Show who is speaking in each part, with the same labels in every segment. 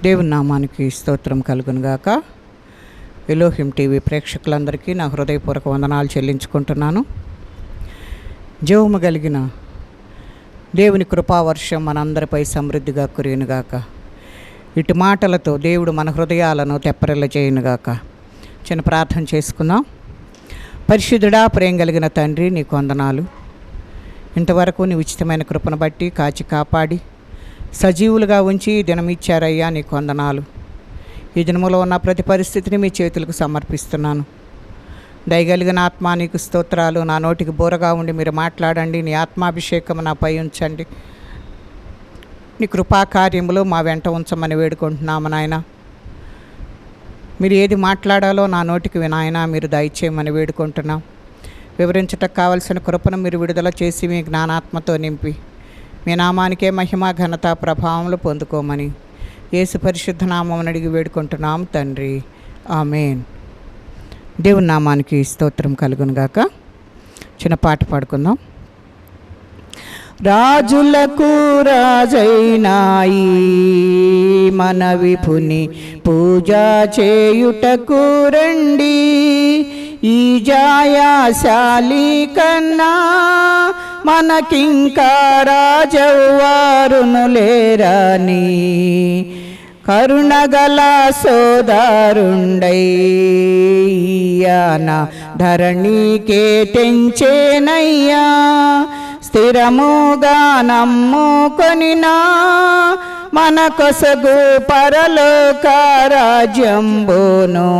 Speaker 1: దేవుని నామానికి స్తోత్రం కలుగునుగాక. ఎలోహిం టీవీ ప్రేక్షకులందరికీ నా హృదయపూర్వక వందనాలు చెల్లించుకుంటున్నాను. జీవము కలిగిన దేవుని కృపావర్షం మనందరిపై సమృద్ధిగా కురియునుగాక. ఇటు మాటలతో దేవుడు మన హృదయాలను తెప్పరిల్ల చేయునుగాక. చిన్న ప్రార్థన చేసుకుందాం. పరిశుద్ధుడా, ప్రేమ కలిగిన తండ్రి, నీకు వందనాలు. ఇంతవరకు నీ ఉచితమైన కృపను బట్టి కాచి కాపాడి సజీవులుగా ఉంచి దినమిచ్చారయ్యా, నీకు వందనాలు. ఈ దినములో ఉన్న ప్రతి పరిస్థితిని మీ చేతులకు సమర్పిస్తున్నాను. దయగలిగిన ఆత్మ, నీకు స్తోత్రాలు. నా నోటికి బోరగా ఉండి మీరు మాట్లాడండి. నీ ఆత్మాభిషేకం నాపై ఉంచండి. నీ కృపాకార్యములు మా వెంట ఉంచమని వేడుకుంటున్నాము నాయన. మీరు ఏది మాట్లాడాలో నా నోటికి వినాయన మీరు దయచేయమని వేడుకుంటున్నాం. వివరించటకు కావలసిన కృపను మీరు విడుదల చేసి మీ జ్ఞానాత్మతో నింపి మీ నామానికే మహిమ, ఘనత, ప్రభావములు పొందుకోమని యేసు పరిశుద్ధ నామమును అడిగి వేడుకుంటున్నాం తండ్రి, ఆమేన్. దేవుని నామానికి స్తోత్రం కలుగునుగాక. చిన్న పాట పాడుకుందాం. రాజులకు రాజైనాయి మన విభుని పూజ చేయుటకు రండి. ఈ జాయాశాలి కన్నా మనకింకా రాజవారును లేరని కరుణగల సోదారుండయ్యాన ధరణికే తెంచేనయ్యా. స్థిరముగా నమ్ముకొనినా మన కొసగు పరలోక రాజ్యంబోను.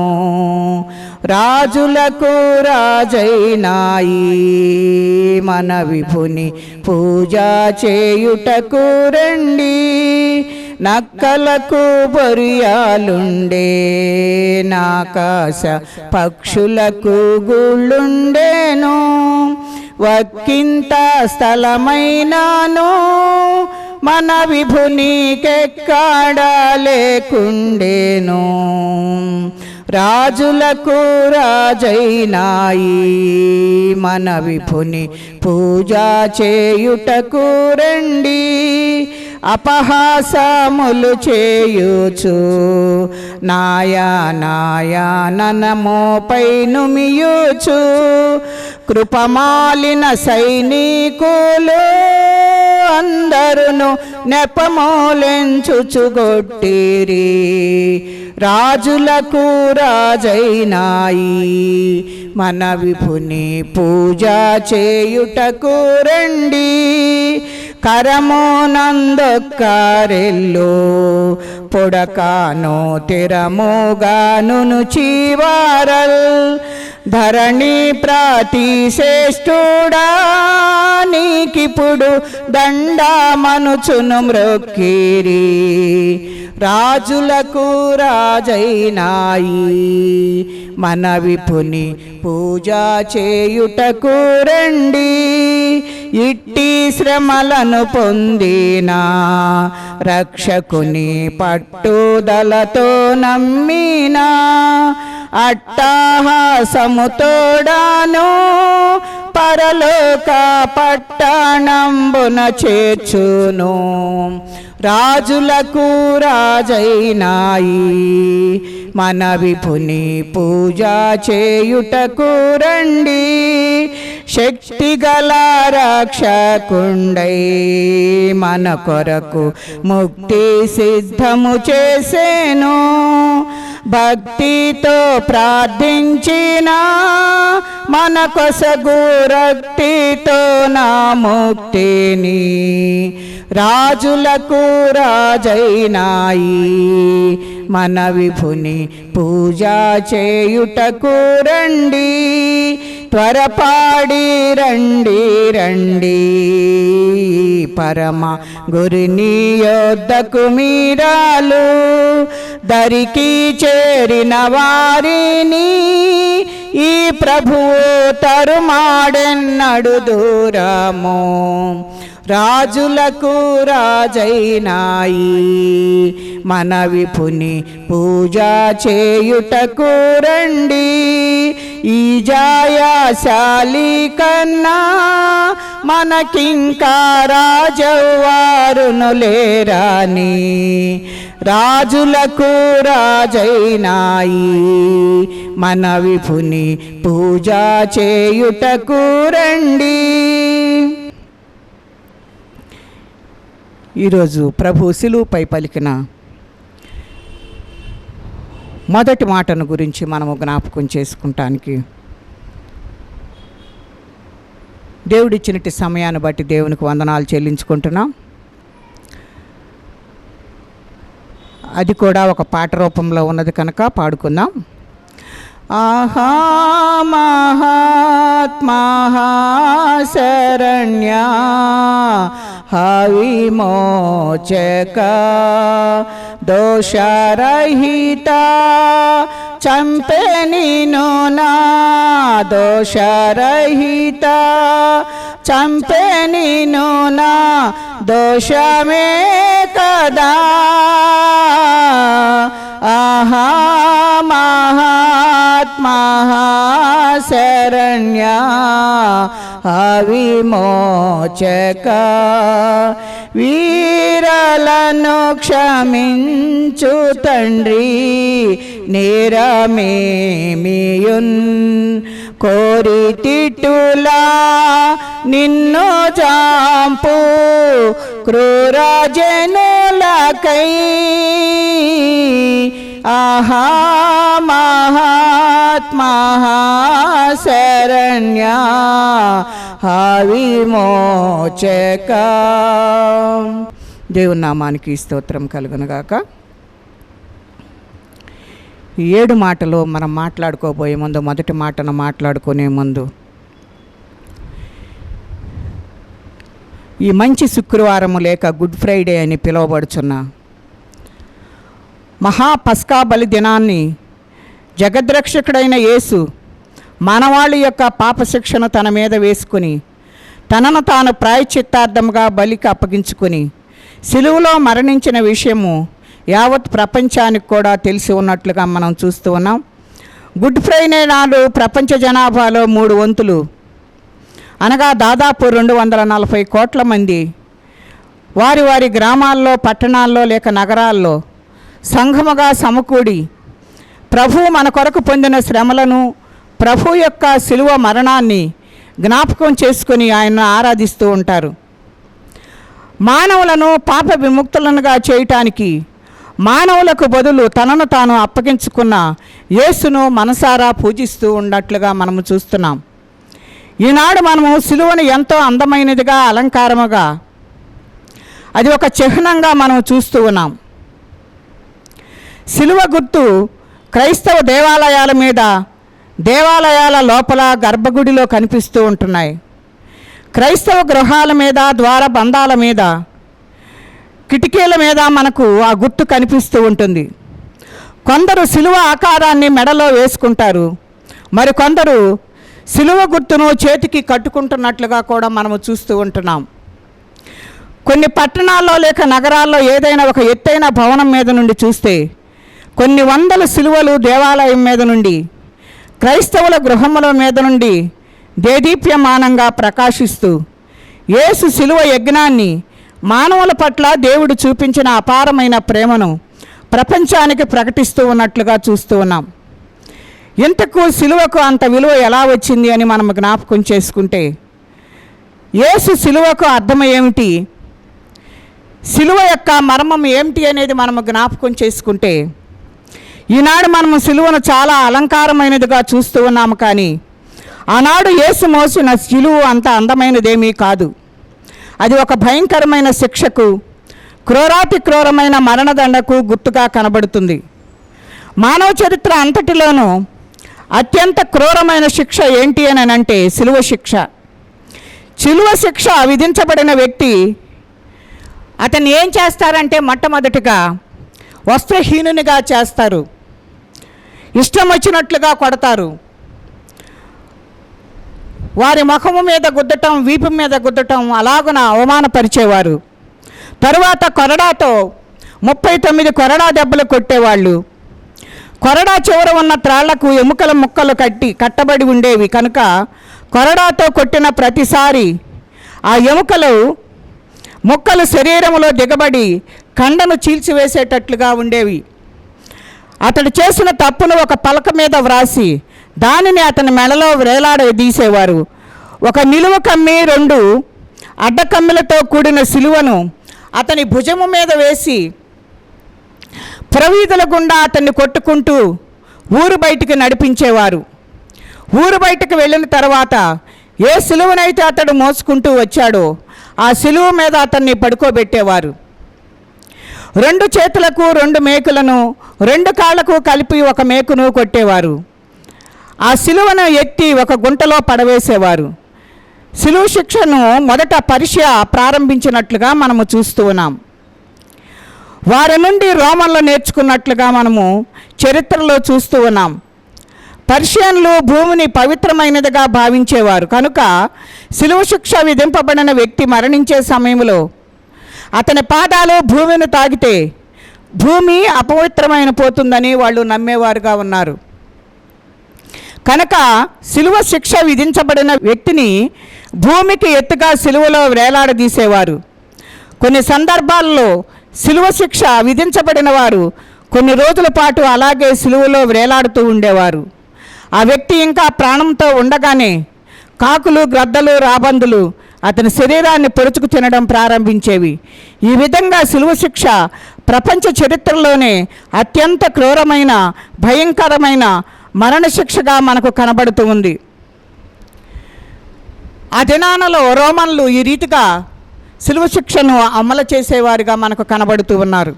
Speaker 1: రాజులకు రాజైనాయి మన విభుని పూజ చేయుటకు రండి. నక్కలకు బొరియాలుండే నాకాశ పక్షులకు గుళ్ళుండేను. వక్కింత స్థలమైనాను మన విభునికెక్కడా లేకుండేను. రాజులకు రాజైనాయి మన విభుని పూజ చేయుటకు రండి. అపహాసములు చేయుచు నాయా నాయా ననమోపై నుమియుచు కృపమాలిన సైనికులు అందరును నెపమోలెంచుచుగొట్టిరి. రాజులకు రాజైనాయి మన విభుని పూజ చేయుటకు రండి. కరమునందొక్కరెల్లు పొడకాను తిరముగాను చీవారల్ ధరణి ప్రాతిశ్రేష్ఠుడా నీకిప్పుడు దండమనుచును మ్రొక్కిరి. రాజులకు రాజైనాయి మన విభుని పూజ చేయుటకు రండి. ఇట్టి శ్రమలను పొందిన రక్షకుని పట్టుదలతో నమ్మినా అట్టహాసముతోడాను పరలోక పట్టణంబున చేర్చును. రాజులకు రాజైనాయి మన విభుని పూజ చేయుటకు రండి. శక్తిగల రక్షకుండై మన కొరకు ముక్తి సిద్ధము చేసేను. భక్తితో ప్రార్థించిన మన కొసగు రక్తితో నా ముక్తిని. రాజులకు రాజైనాయి మన విభుని పూజ చేయుటకు రండి. త్వరపాడి రండి రండి పరమ గురిని యొద్దకు మీరాలు. దరికి చేరిన వారిని ఈ ప్రభువు తరుమాడెన్నడు దూరము. రాజులకు రాజైనాయి మన విపుని పూజ చేయుటకు రండి. ఈ జయశాలి కన్నా మనకింకా రాజవారును లేరాని. రాజులకు రాజైనాయి మన విపుని పూజ చేయుటకు రండి. ఈరోజు ప్రభు శిలువపై పలికిన మొదటి మాటను గురించి మనము జ్ఞాపకం చేసుకుంటానికి దేవుడిచ్చినటి సమయాన్ని బట్టి దేవునికి వందనాలు చెల్లించుకుంటున్నాం. అది కూడా ఒక పాట రూపంలో ఉన్నది కనుక పాడుకుందాం. ఆహా మహాత్మా శరణ్యా విమోచక దోషరహిత చంపే నిను నా దోషరహిత చంపే నిను నా దోషమే కదా. ఆహా మహాత్మా శరణ్యా విమోచక వీరలను క్షమించు తండ్రి నేరమేమియున్ కోరి తిట్టులా నిన్ను జాంపు క్రూర జనులకై. ఆహా మహాత్మా శరణ్యా విమోచక. దేవుని నామానికి స్తోత్రం కలుగునుగాక. 7 మాటలు మనం మాట్లాడుకోబోయే ముందు మొదటి మాటను మాట్లాడుకునే ముందు ఈ మంచి శుక్రవారము లేక గుడ్ ఫ్రైడే అని పిలువబడుచున్న మహాపస్కా బలి దినాన్ని జగద్రక్షకుడైన యేసు మానవాళి యొక్క పాపశిక్షను తన మీద వేసుకుని తనను తాను ప్రాయశ్చిత్తార్థముగా బలికి అప్పగించుకుని సిలువలో మరణించిన విషయము యావత్ ప్రపంచానికి కూడా తెలిసి ఉన్నట్లుగా మనం చూస్తూ ఉన్నాం. గుడ్ ఫ్రైడే నాడు ప్రపంచ జనాభాలో 3 వంతులు అనగా దాదాపు 240 కోట్ల మంది వారి వారి గ్రామాల్లో, పట్టణాల్లో లేక నగరాల్లో సంఘముగా సమకూడి ప్రభు మన కొరకు పొందిన శ్రమలను, ప్రభు యొక్క శిలువ మరణాన్ని జ్ఞాపకం చేసుకుని ఆయన్ను ఆరాధిస్తూ ఉంటారు. మానవులను పాప విముక్తులనుగా చేయటానికి మానవులకు బదులు తనను తాను అప్పగించుకున్న యేసును మనసారా పూజిస్తూ ఉన్నట్లుగా మనము చూస్తున్నాం. ఈనాడు మనము శిలువను ఎంతో అందమైనదిగా, అలంకారముగా, అది ఒక చిహ్నంగా మనం చూస్తూ ఉన్నాం. శిలువ గుర్తు క్రైస్తవ దేవాలయాల మీద, దేవాలయాల లోపల గర్భగుడిలో కనిపిస్తూ ఉంటున్నాయి. క్రైస్తవ గృహాల మీద, ద్వార బంధాల మీద, కిటికీల మీద మనకు ఆ గుర్తు కనిపిస్తూ ఉంటుంది. కొందరు శిలువ ఆకారాన్ని మెడలో వేసుకుంటారు, మరికొందరు శిలువ గుర్తును చేతికి కట్టుకుంటున్నట్లుగా కూడా మనము చూస్తూ ఉంటున్నాం. కొన్ని పట్టణాల్లో లేక నగరాల్లో ఏదైనా ఒక ఎత్తైన భవనం మీద నుండి చూస్తే కొన్ని వందల శిలువలు దేవాలయం మీద నుండి, క్రైస్తవుల గృహముల మీద నుండి దేదీప్యమానంగా ప్రకాశిస్తూ యేసు శిలువ యజ్ఞాన్ని, మానవుల పట్ల దేవుడు చూపించిన అపారమైన ప్రేమను ప్రపంచానికి ప్రకటిస్తూ ఉన్నట్లుగా చూస్తూ ఉన్నాం. ఇంతకు శిలువకు అంత విలువ ఎలా వచ్చింది అని మనం జ్ఞాపకం చేసుకుంటే, యేసు శిలువకు అర్థం ఏమిటి, శిలువ యొక్క మర్మం ఏమిటి అనేది మనము జ్ఞాపకం చేసుకుంటే, ఈనాడు మనము శిలువను చాలా అలంకారమైనదిగా చూస్తూ ఉన్నాము. కానీ ఆనాడు యేసు మోసిన శిలువ అంత అందమైనదేమీ కాదు. అది ఒక భయంకరమైన శిక్షకు, క్రూరాతి క్రూరమైన మరణదండకు గుర్తుగా కనబడుతుంది. మానవ చరిత్ర అంతటిలోనూ అత్యంత క్రూరమైన శిక్ష ఏంటి అని అంటే శిలువ శిక్ష. శిలువ శిక్ష విధించబడిన వ్యక్తి అతన్ని ఏం చేస్తారంటే మొట్టమొదటిగా వస్త్రహీనునిగా చేస్తారు, ఇష్టం వచ్చినట్లుగా కొడతారు, వారి ముఖము మీద గుద్దటం, వీపు మీద గుద్దటం, అలాగున అవమానపరిచేవారు. తరువాత కొరడాతో 39 కొరడా దెబ్బలు కొట్టేవాళ్ళు. కొరడా చివర ఉన్న త్రాళ్లకు ఎముకల ముక్కలు కట్టబడి ఉండేవి కనుక కొరడాతో కొట్టిన ప్రతిసారి ఆ ఎముకలు ముక్కలు శరీరంలో దిగబడి కండను చీల్చివేసేటట్లుగా ఉండేవి. అతడు చేసిన తప్పును ఒక పలక మీద వ్రాసి దానిని అతని మెడలో వేలాడదీసేవారు. ఒక నిలువ కమ్మి 2 అడ్డకమ్మిలతో కూడిన సిలువను అతని భుజము మీద వేసి పురవీధుల గుండా అతన్ని కొట్టుకుంటూ ఊరు బయటికి నడిపించేవారు. ఊరు బయటకు వెళ్ళిన తర్వాత ఏ సిలువనైతే అతడు మోసుకుంటూ వచ్చాడో ఆ సిలువ మీద అతన్ని పడుకోబెట్టేవారు. 2 చేతులకు 2 మేకులను, 2 కాళ్లకు కలిపి 1 మేకును కొట్టేవారు. ఆ సిలువను ఎత్తి ఒక గుంటలో పడవేసేవారు. సిలువ శిక్షను మొదట పర్షియా ప్రారంభించినట్లుగా మనము చూస్తూ ఉన్నాం. వారి నుండి రోమన్లు నేర్చుకున్నట్లుగా మనము చరిత్రలో చూస్తూ ఉన్నాం. పర్షియన్లు భూమిని పవిత్రమైనదిగా భావించేవారు కనుక సిలువ శిక్ష విధింపబడిన వ్యక్తి మరణించే సమయంలో అతని పాదాలు భూమిని తాకితే భూమి అపవిత్రమైన పోతుందని వాళ్ళు నమ్మేవారుగా ఉన్నారు. కనుక సిలువ శిక్ష విధించబడిన వ్యక్తిని భూమికి ఎత్తుగా సిలువలో వేలాడదీసేవారు. కొన్ని సందర్భాల్లో సిలువ శిక్ష విధించబడిన వారు కొన్ని రోజుల పాటు అలాగే సిలువలో వేలాడుతూ ఉండేవారు. ఆ వ్యక్తి ఇంకా ప్రాణంతో ఉండగానే కాకులు, గ్రద్దలు, రాబందులు అతని శరీరాన్ని పొడుచుకు తినడం ప్రారంభించేవి. ఈ విధంగా సిలువ శిక్ష ప్రపంచ చరిత్రలోనే అత్యంత క్రూరమైన, భయంకరమైన మరణశిక్షగా మనకు కనబడుతూ ఉంది. ఆ దినాలలో రోమన్లు ఈ రీతిగా సిలువ శిక్షను అమలు చేసేవారుగా మనకు కనబడుతూ ఉన్నారు.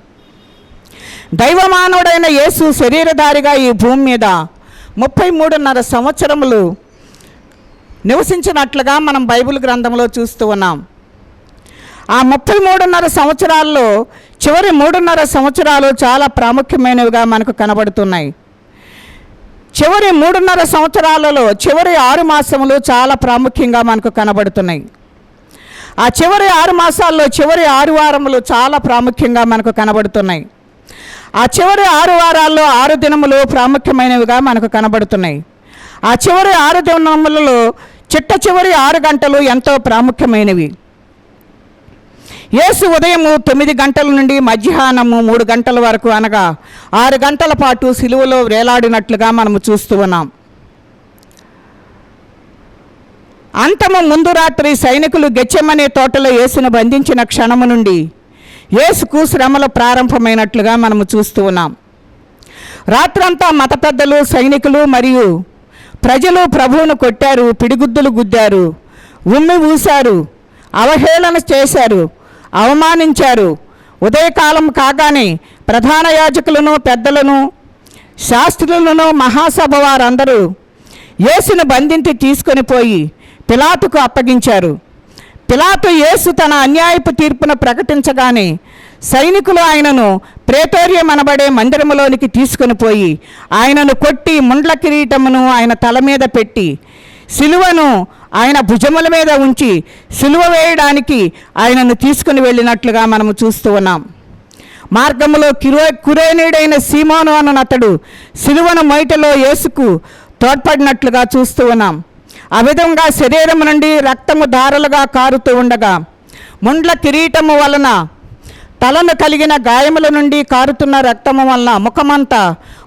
Speaker 1: దైవమానవుడైన యేసు శరీరధారిగా ఈ భూమి మీద 33.5 సంవత్సరములు నివసించినట్లుగా మనం బైబిల్ గ్రంథంలో చూస్తూ ఉన్నాం. ఆ 33.5 సంవత్సరాల్లో చివరి 3.5 సంవత్సరాలు చాలా ప్రాముఖ్యమైనవిగా మనకు కనబడుతున్నాయి. చివరి 3.5 సంవత్సరాలలో చివరి 6 మాసములు చాలా ప్రాముఖ్యంగా మనకు కనబడుతున్నాయి. ఆ చివరి 6 మాసాల్లో చివరి 6 వారములు చాలా ప్రాముఖ్యంగా మనకు కనబడుతున్నాయి. ఆ చివరి 6 వారాల్లో 6 దినములు ప్రాముఖ్యమైనవిగా మనకు కనబడుతున్నాయి. ఆ చివరి 6 దినములలో చిట్ట చివరి 6 గంటలు ఎంతో ప్రాముఖ్యమైనవి. యేసు ఉదయము 9 గంటల నుండి మధ్యాహ్నము 3 గంటల వరకు అనగా 6 గంటల పాటు సిలువలో వేలాడినట్లుగా మనము చూస్తూ ఉన్నాం. అంతము ముందు రాత్రి సైనికులు గెత్సేమనే తోటలో యేసును బంధించిన క్షణము నుండి యేసుకు శ్రమలు ప్రారంభమైనట్లుగా మనము చూస్తూ ఉన్నాం. రాత్రంతా మత పెద్దలు, సైనికులు మరియు ప్రజలు ప్రభువును కొట్టారు, పిడిగుద్దులు గుద్దారు, ఉమ్మి ఊశారు, అవహేళన చేశారు, అవమానించారు. ఉదయకాలం కాగానే ప్రధాన యాజకులను, పెద్దలను, శాస్త్రులను, మహాసభ వారందరూ యేసును బంధించి తీసుకొని పోయి పిలాతుకు అప్పగించారు. పిలాతు యేసు తన అన్యాయపు తీర్పును ప్రకటించగానే సైనికులు ఆయనను ప్రేతోర్యం అనబడే మందిరములోనికి తీసుకొని పోయి ఆయనను కొట్టి ముండ్ల కిరీటమును ఆయన తల మీద పెట్టి సిలువను ఆయన భుజముల మీద ఉంచి సిలువ వేయడానికి ఆయనను తీసుకుని వెళ్ళినట్లుగా మనము చూస్తూ ఉన్నాం. మార్గములో కురేనీడైన సీమోను అతడు సిలువను మొయిటలో యేసుకు తోడ్పడినట్లుగా చూస్తూ ఉన్నాం. ఆ విధంగా శరీరం నుండి రక్తము ధారలుగా కారుతూ ఉండగా ముండ్ల కిరీటము వలన తలను కలిగిన గాయముల నుండి కారుతున్న రక్తము వలన ముఖమంతా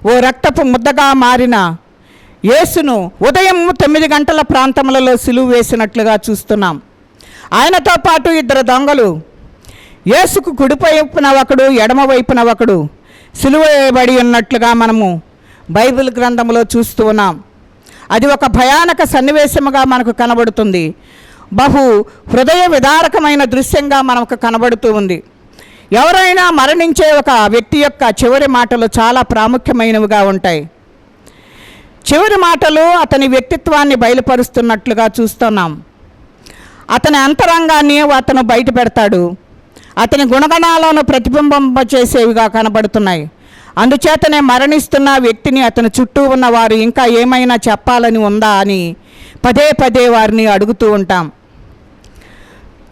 Speaker 1: ఓ రక్తపు ముద్దగా మారిన యేసును ఉదయం 9 గంటల ప్రాంతములలో సిలువ వేసినట్లుగా చూస్తున్నాం. ఆయనతో పాటు 2 దొంగలు యేసుకు కుడివైపున ఒకడు, ఎడమ వైపున ఒకడు సిలువ వేయబడి ఉన్నట్లుగా మనము బైబిల్ గ్రంథంలో చూస్తూ ఉన్నాం. అది ఒక భయానక సన్నివేశముగా మనకు కనబడుతుంది. బహు హృదయ విదారకమైన దృశ్యంగా మనకు కనబడుతూ ఉంది. ఎవరైనా మరణించే ఒక వ్యక్తి యొక్క చివరి మాటలు చాలా ప్రాముఖ్యమైనవిగా ఉంటాయి. చివరి మాటలు అతని వ్యక్తిత్వాన్ని బయలుపరుస్తున్నట్లుగా చూస్తున్నాం. అతని అంతరంగాన్ని అతను బయట పెడతాడు. అతని గుణగణాలను ప్రతిబింబింపచేసేవిగా కనబడుతున్నాయి. అందుచేతనే మరణిస్తున్న వ్యక్తిని అతని చుట్టూ ఉన్నవారు ఇంకా ఏమైనా చెప్పాలని ఉందా అని పదే పదే వారిని అడుగుతూ ఉంటాం.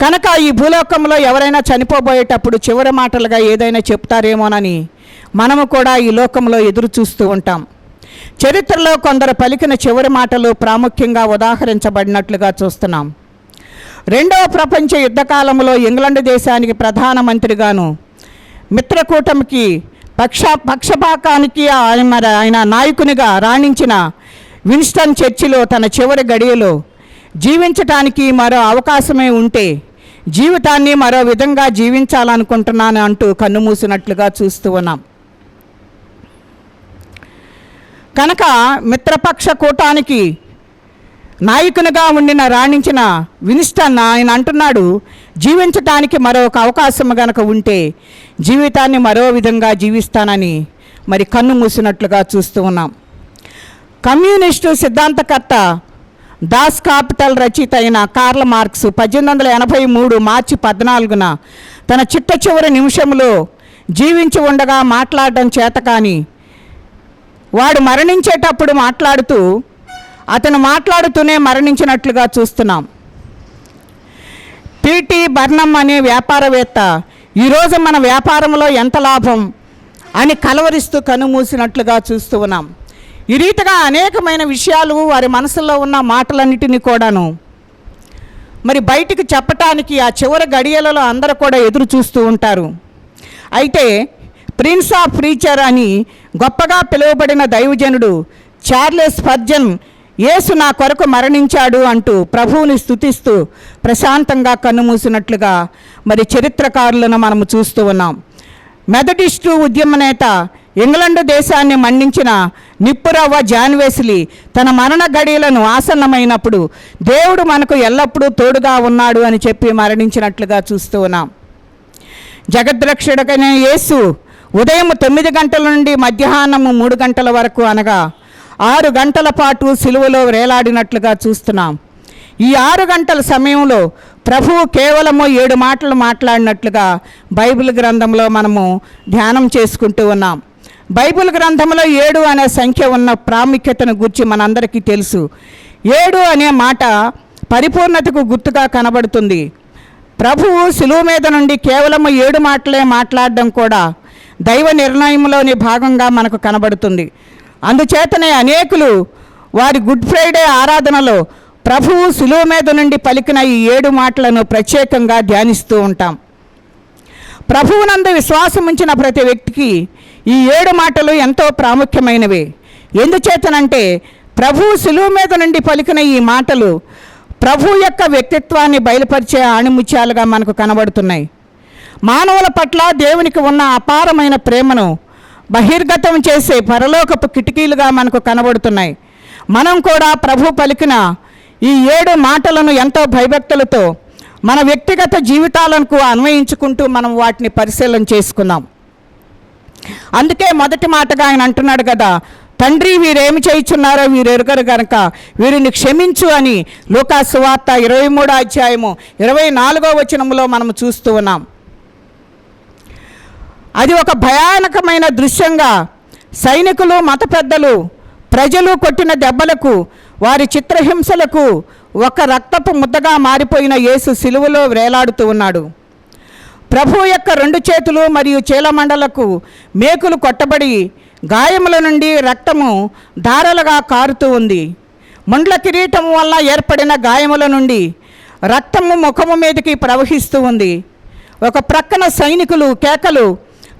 Speaker 1: కనుక ఈ భూలోకంలో ఎవరైనా చనిపోబోయేటప్పుడు చివరి మాటలుగా ఏదైనా చెప్తారేమోనని మనము కూడా ఈ లోకంలో ఎదురు చూస్తూ ఉంటాం. చరిత్రలో కొందరు పలికిన చివరి మాటలు ప్రాముఖ్యంగా ఉదాహరించబడినట్లుగా చూస్తున్నాం. రెండవ ప్రపంచ యుద్ధకాలంలో ఇంగ్లాండ్ దేశానికి ప్రధానమంత్రిగాను మిత్రకూటమికి పక్షపాతానికి ఆయన నాయకునిగా రాణించిన విన్స్టన్ చర్చిలో తన చివరి గడియలో జీవించటానికి మరో అవకాశమే ఉంటే జీవితాన్ని మరో విధంగా జీవించాలనుకుంటున్నాను అంటూ కన్నుమూసినట్లుగా చూస్తూ ఉన్నాం. కనుక మిత్రపక్ష కూటానికి నాయకునిగా ఉండిన రాణించిన విన్స్టన్ ఆయన అంటున్నాడు, జీవించటానికి మరొక అవకాశం గనక ఉంటే జీవితాన్ని మరో విధంగా జీవిస్తానని మరి కన్ను మూసినట్లుగా చూస్తూ ఉన్నాం. కమ్యూనిస్టు సిద్ధాంతకర్త దాస్ కాపిటల్ రచయిత అయిన కార్ల్ మార్క్స్ 1883 మార్చి 14న తన చిట్ట చివరి నిమిషంలో జీవించి ఉండగా మాట్లాడడం చేత కానీ వాడు మరణించేటప్పుడు అతను మాట్లాడుతూనే మరణించినట్లుగా చూస్తున్నాం. పిటి బర్నమ్ అనే వ్యాపారవేత్త ఈరోజు మన వ్యాపారంలో ఎంత లాభం అని కలవరిస్తూ కనుమూసినట్లుగా చూస్తూ ఉన్నాం. ఈ రీతిగా అనేకమైన విషయాలు వారి మనసులో ఉన్న మాటలన్నిటినీ కూడాను మరి బయటికి చెప్పటానికి ఆ చివరి గడియలలో అందరూ కూడా ఎదురు చూస్తూ ఉంటారు. అయితే ప్రిన్స్ ఆఫ్ ప్రీచర్ అని గొప్పగా పిలువబడిన దైవజనుడు చార్లెస్ స్పర్జన్ యేసు నా కొరకు మరణించాడు అంటూ ప్రభువుని స్తుతిస్తూ ప్రశాంతంగా కన్నుమూసినట్లుగా మరి చరిత్రకారులను మనము చూస్తూ ఉన్నాం. మెథడిస్టు ఉద్యమ నేత ఇంగ్లాండ్ దేశాన్ని మన్నించిన నిప్పురవ్వ జాన్ వెస్లీ తన మరణ గడియలను ఆసన్నమైనప్పుడు దేవుడు మనకు ఎల్లప్పుడూ తోడుగా ఉన్నాడు అని చెప్పి మరణించినట్లుగా చూస్తూ ఉన్నాం. జగద్రక్షకుడైన యేసు ఉదయం 9 గంటల నుండి మధ్యాహ్నం 3 గంటల వరకు అనగా 6 గంటల పాటు సిలువలో వేలాడినట్లుగా చూస్తున్నాం. ఈ 6 గంటల సమయంలో ప్రభువు కేవలము 7 మాటలు మాట్లాడినట్లుగా బైబిల్ గ్రంథంలో మనము ధ్యానం చేసుకుంటూ ఉన్నాం. బైబిల్ గ్రంథంలో 7 అనే సంఖ్య ఉన్న ప్రాముఖ్యతను గురించి మనందరికీ తెలుసు. 7 అనే మాట పరిపూర్ణతకు గుర్తుగా కనబడుతుంది. ప్రభువు సిలువ మీద నుండి కేవలం 7 మాటలే మాట్లాడడం కూడా దైవ నిర్ణయంలోని భాగంగా మనకు కనబడుతుంది. అందుచేతనే అనేకులు వారి గుడ్ ఫ్రైడే ఆరాధనలో ప్రభువు సిలువ మీద నుండి పలికిన ఈ 7 మాటలను ప్రత్యేకంగా ధ్యానిస్తూ ఉంటాం. ప్రభువునందు విశ్వాసం ఉంచిన ప్రతి వ్యక్తికి ఈ 7 మాటలు ఎంతో ప్రాముఖ్యమైనవి. ఎందుచేతనంటే ప్రభువు సిలువ మీద నుండి పలికిన ఈ మాటలు ప్రభు యొక్క వ్యక్తిత్వాన్ని బయలుపరిచే ఆణిముత్యాలుగా మనకు కనబడుతున్నాయి. మానవుల పట్ల దేవునికి ఉన్న అపారమైన ప్రేమను బహిర్గతం చేసే పరలోకపు కిటికీలుగా మనకు కనబడుతున్నాయి. మనం కూడా ప్రభు పలికిన ఈ 7 మాటలను ఎంతో భయభక్తులతో మన వ్యక్తిగత జీవితాలకు అన్వయించుకుంటూ మనం వాటిని పరిశీలన చేసుకుందాం. అందుకే మొదటి మాటగా ఆయన అంటున్నాడు కదా, తండ్రి వీరేమి చేయుచున్నారో వీరు ఎరుగరు గనక వీరిని క్షమించు అని లూకా సువార్త 23వ అధ్యాయము 24వ వచనంలో మనం చూస్తూ ఉన్నాం. అది ఒక భయానకమైన దృశ్యంగా సైనికులు, మత పెద్దలు, ప్రజలు కొట్టిన దెబ్బలకు, వారి చిత్రహింసలకు ఒక రక్తపు ముద్దగా మారిపోయిన యేసు సిలువలో వేలాడుతూ ఉన్నాడు. ప్రభు యొక్క 2 చేతులు మరియు చీలమండలకు మేకులు కొట్టబడి గాయముల నుండి రక్తము ధారలుగా కారుతూ ఉంది. ముండ్ల కిరీటం వల్ల ఏర్పడిన గాయముల నుండి రక్తము ముఖము మీదకి ప్రవహిస్తూ ఉంది. ఒక ప్రక్కన సైనికులు కేకలు,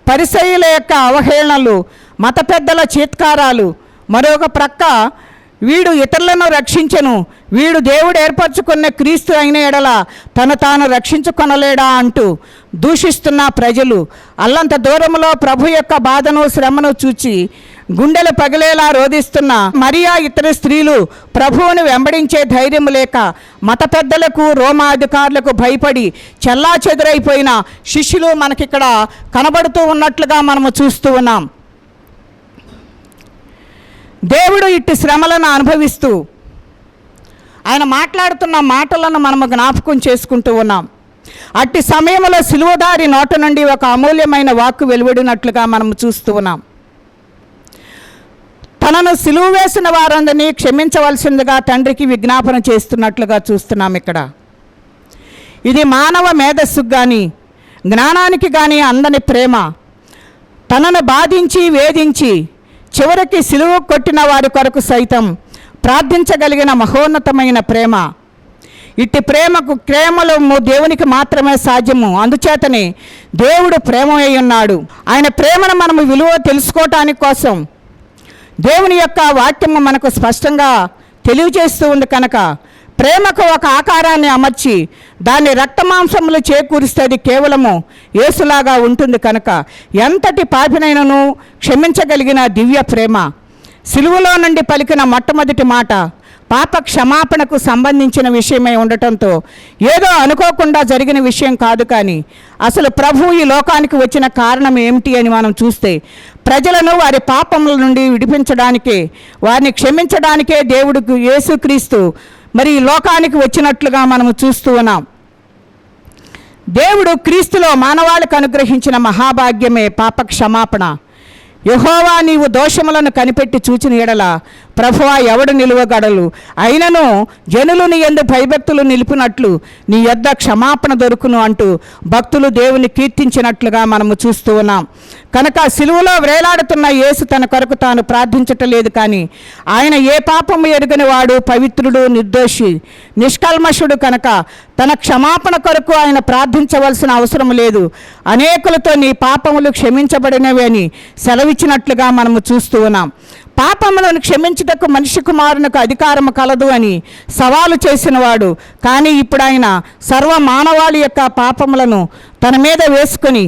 Speaker 1: పరిసయ్యుల యొక్క అవహేళనలు, మత పెద్దల చీత్కారాలు, మరొక ప్రక్క వీడు ఇతరులను రక్షించెను, వీడు దేవుడు ఏర్పరచుకున్న క్రీస్తు అయిన ఎడల తను తాను రక్షించుకొనలేడా అంటూ దూషిస్తున్న ప్రజలు అల్లంత దూరంలో ప్రభు యొక్క బాధను, శ్రమను చూచి గుండెలు పగిలేలా రోధిస్తున్న మరియా ఇతర స్త్రీలు ప్రభువుని వెంబడించే ధైర్యం లేక మత పెద్దలకు, రోమా అధికారులకు భయపడి చెల్లాచెదురైపోయిన శిష్యులు మనకిక్కడ కనబడుతూ ఉన్నట్లుగా మనము చూస్తూ ఉన్నాం. దేవుడు ఇట్టి శ్రమలను అనుభవిస్తూ ఆయన మాట్లాడుతున్న మాటలను మనము జ్ఞాపకం చేసుకుంటూ ఉన్నాం. అట్టి సమయంలో సిలువదారి నోట నుండి ఒక అమూల్యమైన వాక్కు వెలువడినట్లుగా మనము చూస్తూ ఉన్నాం. తనను సిలువ వేసిన వారందరినీ క్షమించవలసిందిగా తండ్రికి విజ్ఞాపన చేస్తున్నట్లుగా చూస్తున్నాం ఇక్కడ. ఇది మానవ మేధస్సుకు కానీ జ్ఞానానికి కానీ అందని ప్రేమ. తనను బాధించి వేధించి చివరికి సిలువ కొట్టిన వారి కొరకు సైతం ప్రార్థించగలిగిన మహోన్నతమైన ప్రేమ. ఇట్టి ప్రేమలో దేవునికి మాత్రమే సాధ్యము. అందుచేతనే దేవుడు ప్రేమ అయి ఉన్నాడు. ఆయన ప్రేమను మనము విలువ తెలుసుకోవటానికి కోసం దేవుని యొక్క వాక్యము మనకు స్పష్టంగా తెలియజేస్తూ ఉంది కనుక ప్రేమకు ఒక ఆకారాన్ని అమర్చి దాన్ని రక్తమాంసములు చేకూరిస్తే అది కేవలము యేసులాగా ఉంటుంది కనుక ఎంతటి పాపినైనను క్షమించగలిగిన దివ్య ప్రేమ. సిలువలో నుండి పలికిన మొట్టమొదటి మాట పాప క్షమాపణకు సంబంధించిన విషయమై ఉండటంతో ఏదో అనుకోకుండా జరిగిన విషయం కాదు. కానీ అసలు ప్రభు ఈ లోకానికి వచ్చిన కారణం ఏమిటి అని మనం చూస్తే ప్రజలను వారి పాపముల నుండి విడిపించడానికే, వారిని క్షమించడానికే దేవుడు యేసుక్రీస్తు మరి ఈ లోకానికి వచ్చినట్లుగా మనము చూస్తూ ఉన్నాం. దేవుడు క్రీస్తులో మానవాళికి అనుగ్రహించిన మహాభాగ్యమే పాప క్షమాపణ. యెహోవా నీవు దోషములను కనిపెట్టి చూచిన ఎడల ప్రభువా ఎవడు నిలువగడలు? అయినను జనులు నీ యందు భయభక్తులు నిలిపినట్లు నీ యొద్ద క్షమాపణ దొరుకును అంటూ భక్తులు దేవుని కీర్తించినట్లుగా మనము చూస్తూ ఉన్నాం. కనుక సిలువలో వేలాడుతున్న యేసు తన కొరకు తాను ప్రార్థించటలేదు. కానీ ఆయన ఏ పాపము ఎరుగని వాడు, పవిత్రుడు, నిర్దోషి, నిష్కల్మషుడు కనుక తన క్షమాపణ కొరకు ఆయన ప్రార్థించవలసిన అవసరం లేదు. అనేకులతో నీ పాపములు క్షమించబడినవి అని సెలవిచ్చినట్లుగా మనము చూస్తూ ఉన్నాం. పాపములను క్షమించుటకు మనిషి కుమారునికి అధికారము కలదు అని సవాలు చేసినవాడు. కానీ ఇప్పుడు ఆయన సర్వ మానవాళి యొక్క పాపములను తన మీద వేసుకొని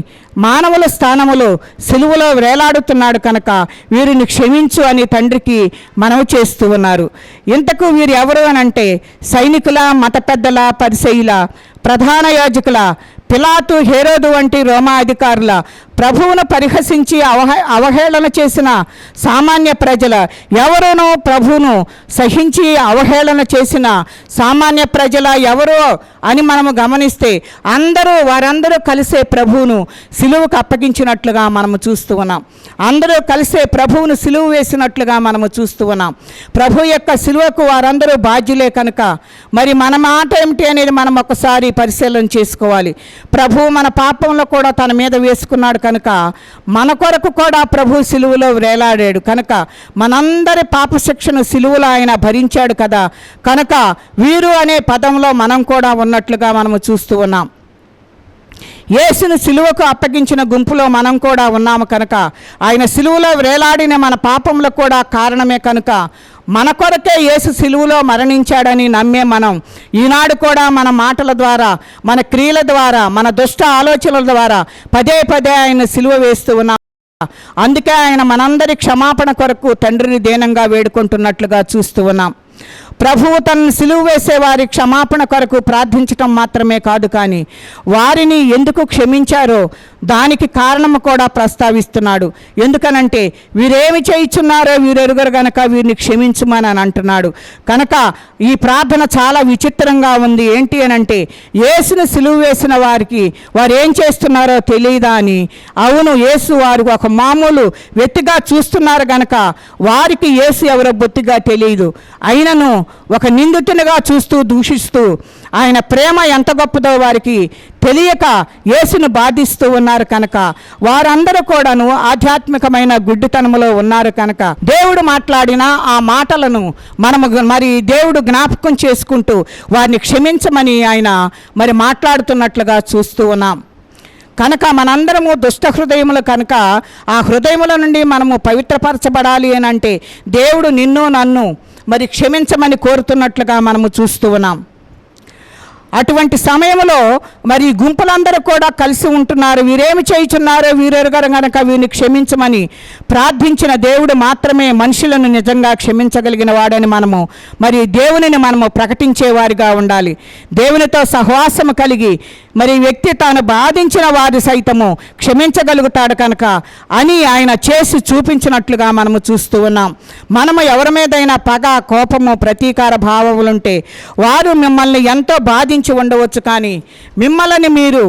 Speaker 1: మానవుల స్థానములో సిలువలో వేలాడుతున్నాడు కనుక వీరిని క్షమించు అని తండ్రికి మనవి చేస్తూ ఉన్నారు. ఇంతకు వీరు ఎవరు అనంటే సైనికుల, మత పెద్దల, పరిసయ్యుల, ప్రధాన యాజకుల, పిలాతు, హేరోదు వంటి రోమా అధికారుల, ప్రభువును పరిహసించి అవహేళన చేసిన సామాన్య ప్రజల, ఎవరునో ప్రభువును సహించి అవహేళన చేసిన సామాన్య ప్రజల ఎవరో అని మనము గమనిస్తే వారందరూ కలిసే ప్రభువును సిలువకు అప్పగించినట్లుగా మనము చూస్తూ ఉన్నాం. అందరూ కలిసే ప్రభువును సిలువ వేసినట్లుగా మనము చూస్తూ ఉన్నాం. ప్రభు యొక్క సిలువకు వారందరూ బాధ్యులే కనుక మరి మన మాట ఏమిటి అనేది మనం ఒకసారి పరిశీలన చేసుకోవాలి. ప్రభు మన పాపంలో కూడా తన మీద వేసుకున్నాడు కనుక మన కొరకు కూడా ప్రభు సిలువలో వేలాడాడు కనుక మనందరి పాప శిక్షను సిలువలో ఆయన భరించాడు కదా. కనుక వీరు అనే పదంలో మనం కూడా ఉన్నట్లుగా మనము చూస్తూ ఉన్నాం. యేసును సిలువకు అప్పగించిన గుంపులో మనం కూడా ఉన్నాము కనుక ఆయన సిలువలో వేలాడిన మన పాపంలో కూడా కారణమే కనుక మన కొరకే యేసు సిలువలో మరణించాడని నమ్మే మనం ఈనాడు కూడా మన మాటల ద్వారా, మన క్రియల ద్వారా, మన దుష్ట ఆలోచనల ద్వారా పదే పదే ఆయన సిలువ వేస్తూ ఉన్నాం. అందుకే ఆయన మనందరి క్షమాపణ కొరకు తండ్రిని దీనంగా వేడుకుంటున్నట్లుగా చూస్తూ ఉన్నాం. ప్రభువు తనను సిలువ వేసే వారి క్షమాపణ కొరకు ప్రార్థించటం మాత్రమే కాదు, కానీ వారిని ఎందుకు క్షమించారో దానికి కారణము కూడా ప్రస్తావిస్తున్నాడు. ఎందుకనంటే వీరేమి చేయుచున్నారో వీరెరుగరు గనక వీరిని క్షమించమని అని అంటున్నాడు. కనుక ఈ ప్రార్థన చాలా విచిత్రంగా ఉంది. ఏంటి అనంటే యేసును సిలువ వేసిన వారికి వారు ఏం చేస్తున్నారో తెలియదా అని. అవును, యేసు వారు ఒక మామూలు వ్యక్తిగా చూస్తున్నారు గనక వారికి యేసు ఎవరో బొత్తిగా తెలియదు. అయినను ఒక నిందితునిగా చూస్తూ దూషిస్తూ ఆయన ప్రేమ ఎంత గొప్పదో వారికి తెలియక యేసును బాధిస్తూ ఉన్నారు కనుక వారందరూ కూడాను ఆధ్యాత్మికమైన గుడ్డితనములో ఉన్నారు కనుక దేవుడు మాట్లాడిన ఆ మాటలను మనము మరి దేవుడు జ్ఞాపకం చేసుకుంటూ వారిని క్షమించమని ఆయన మరి మాట్లాడుతున్నట్లుగా చూస్తూ ఉన్నాం. కనుక మనందరము దుష్ట హృదయములు కనుక ఆ హృదయముల నుండి మనము పవిత్రపరచబడాలి అని అంటే దేవుడు నిన్ను నన్ను మరి క్షమించమని కోరుతున్నట్లుగా మనము చూస్తూ ఉన్నాం. అటువంటి సమయంలో మరి గుంపులందరూ కూడా కలిసి ఉంటున్నారు. వీరేమి చేయుచున్నారో వీరెరుగరు గనక వీరిని క్షమించమని ప్రార్థించిన దేవుడు మాత్రమే మనుషులను నిజంగా క్షమించగలిగిన వాడని మనము మరి దేవునిని మనము ప్రకటించేవారిగా ఉండాలి. దేవునితో సహవాసము కలిగి మరి వ్యక్తి తాను బాధించిన వారి సైతము క్షమించగలుగుతాడు కనుక అని ఆయన చేసి చూపించినట్లుగా మనము చూస్తూ ఉన్నాం. మనము ఎవరి మీదైనా పగ, కోపము, ప్రతీకార భావములుంటే వారు మిమ్మల్ని ఎంతో బాధించి ఉండవచ్చు, కానీ మిమ్మల్ని మీరు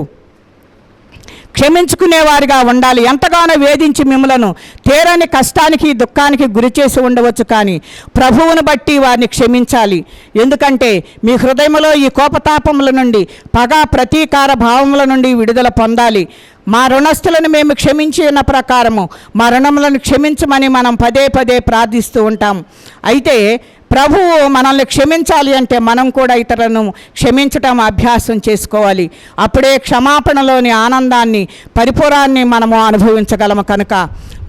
Speaker 1: క్షమించుకునేవారిగా ఉండాలి. ఎంతగానో వేధించి మిమ్మలను తీరని కష్టానికి దుఃఖానికి గురి చేసి ఉండవచ్చు, కానీ ప్రభువును బట్టి వారిని క్షమించాలి. ఎందుకంటే మీ హృదయంలో ఈ కోపతాపముల నుండి, పగ ప్రతీకార భావముల నుండి విడుదల పొందాలి. మా రుణస్థులను మేము క్షమించి ఉన్న ప్రకారము మా రుణములను క్షమించమని మనం పదే పదే ప్రార్థిస్తూ ఉంటాం. అయితే ప్రభువు మనల్ని క్షమించాలి అంటే మనం కూడా ఇతరులను క్షమించటం అభ్యాసం చేసుకోవాలి. అప్పుడే క్షమాపణలోని ఆనందాన్ని, పరిపూరాన్ని మనము అనుభవించగలము. కనుక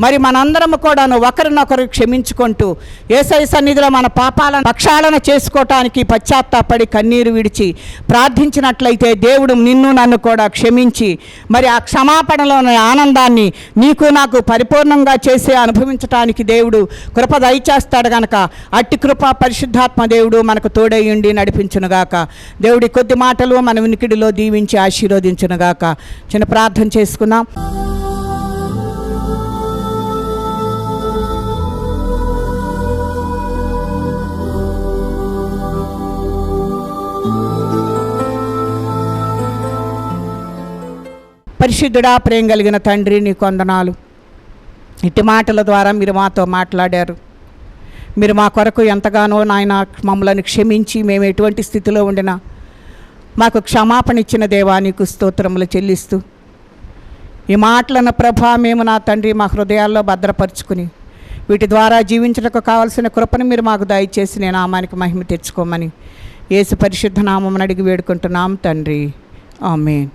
Speaker 1: మరి మనందరము కూడాను ఒకరినొకరు క్షమించుకుంటూ యేసయ్య సన్నిధిలో మన పాపాలను ప్రక్షాళన చేసుకోవటానికి పశ్చాత్తాపడి కన్నీరు విడిచి ప్రార్థించినట్లయితే దేవుడు నిన్ను నన్ను కూడా క్షమించి మరి ఆ క్షమాపణలోని ఆనందాన్ని నీకు నాకు పరిపూర్ణంగా చేసి అనుభవించటానికి దేవుడు కృప దయచేస్తాడు. గనక అట్టి కృప పరిశుద్ధాత్మ దేవుడు మనకు తోడయ్యుండి నడిపించునుగాక. దేవుడి కొద్ది మాటలు మన వినికిడిలో దీవించి ఆశీర్వదించునుగాక. చిన్న ప్రార్థన చేసుకుందాం. పరిశుద్ధుడా, ప్రేమ కలిగిన తండ్రి, నీ కొందనాలు. ఇట్టి మాటల ద్వారా మీరు మాతో మాట్లాడారు. మీరు మా కొరకు ఎంతగానో నాయన మమ్మల్ని క్షమించి మేము ఎటువంటి స్థితిలో ఉండినా మాకు క్షమాపణ ఇచ్చిన దేవా నీకు స్తోత్రములు చెల్లిస్తూ ఈ మాటలను ప్రభా మేము నా తండ్రి మా హృదయాల్లో భద్రపరుచుకుని వీటి ద్వారా జీవించడానికి కావాల్సిన కృపను మీరు మాకు దయచేసి నీ నామానికి మహిమ తెచ్చుకోమని యేసు పరిశుద్ధ నామమున అడిగి వేడుకుంటున్నాం తండ్రి. ఆమేన్.